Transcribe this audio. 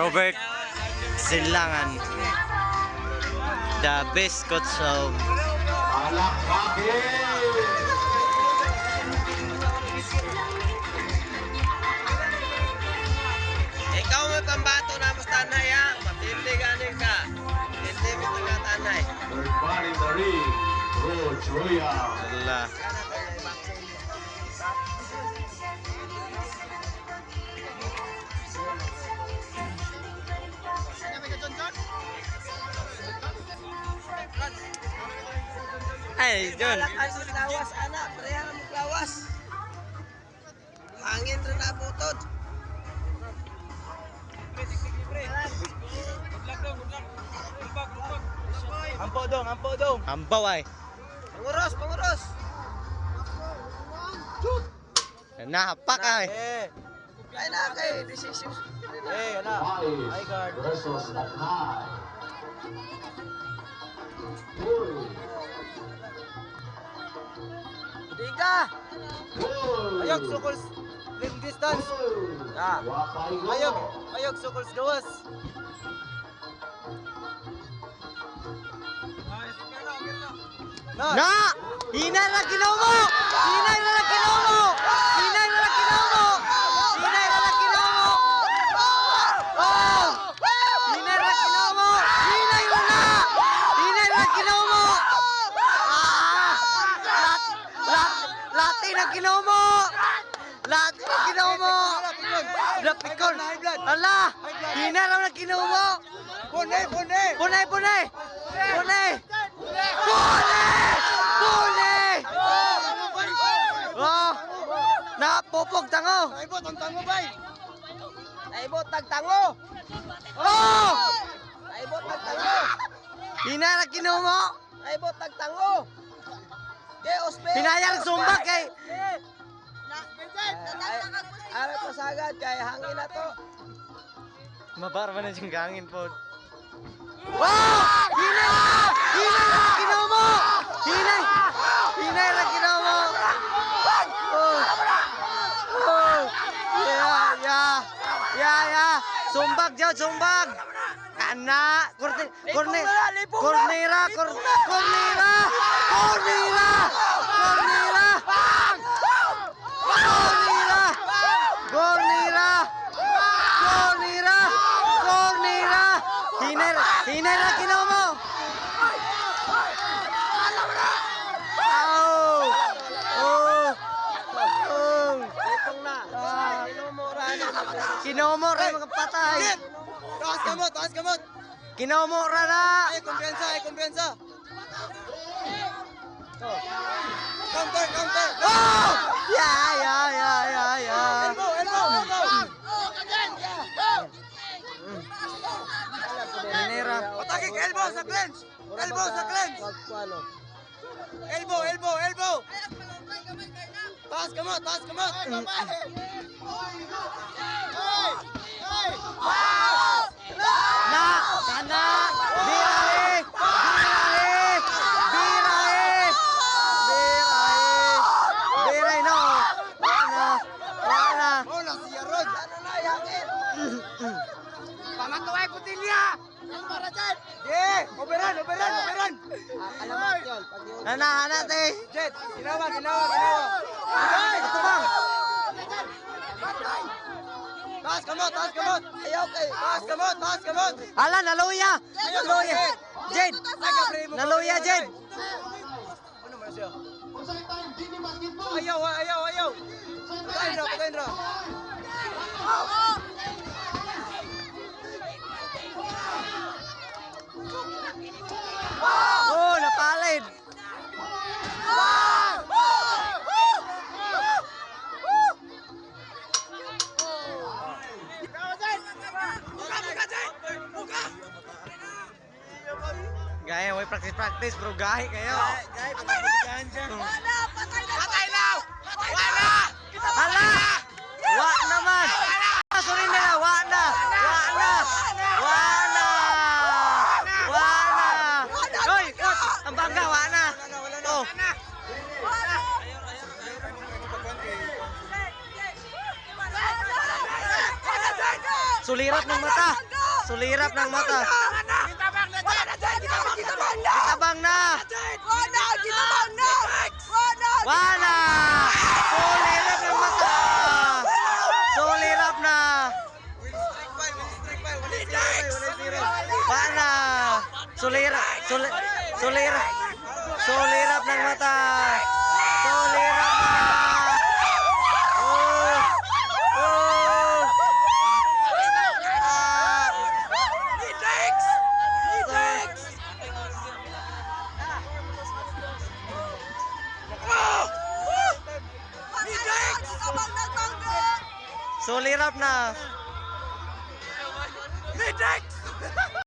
Robert Silangan, the best coach of ikaw may pambato na mas tanay ha. Matindi ganing ka. Hindi mo nga tanay. Allah. Ay, John. Ay, sa lawas, anak. Pareha na maglawas. Hangin rin na butod. Ampo dong. Ambaw ay. Panguros. Nahapak ay. Ay na kay decision. Anak. Ay guard. Tiga. Ayog sukol lim distance. Ah. Ayog sukol gawas. Na! Hinay na ginaw mo! Hinay na ginaw mo! Hinay na ginaw mo! Hinay na ginaw mo! Oh! Hinay na ginaw mo! Hinay mo na! Hinay na ginaw mo! Lati na ginaw mo! Lati na ginaw mo! Lapikon! Ala! Hinay na ginaw mo! Punay! Punay! Punay! Oh! Napupog tango! Naibot ang tango bay. Naibot tagtango. Oh! Naibot tagtango. Hinarag kinuha mo! Naibot tagtango. Kay Ospe. Hinayang sumbak kay... Ay pasagad kay hangin na to. Mabar man na siyang gangin po. Oh! Hinay! Hinay na kinuha mo! Hinay! Hinay na kinuha mo! Oh! Oh! Yeah! Sumbag dyan, sumbag! Ana! Cornera! Hinay na kinuha mo! Kinomora mga patay. Taas kamot. Kinomora na. Ay kumpiyansa. Counter. Oh! Yeah. Elbow. Minera. Atake elbow sa cleanse. Elbow. Taas kamot. Sana. Birahe no. Wala. Bola si Yarod. Ano na hangin? Pamatuay kutilya. Operan. Alamat yun. Pag yun. Hana te. Jet, ginawa. Ito bang? Taas kamot. Ayaw kay. Taas kamot. Hala, naluya. Jade. Naluya, Jade. Ano man siya? Ayaw. Patayin ra. Oh, napalid. Gaya, may practice bro. Gahi kayo. Patay na! Hala! Wa naman! Sorry nila, wa na! Hoy, coach! Ang bangga, wa na! Oh. Sulirat ng mata! Sulirap ng mata. Gitabang na dyan! Gitabang na! Tabang na. Wala! Gitabang na! Wala! Wala. Sulirap ng mata. Sulirap na. Wala. Sulirap ng mata. Sulirap na. Oh. Oh. Ah. Sulirap na. Midek!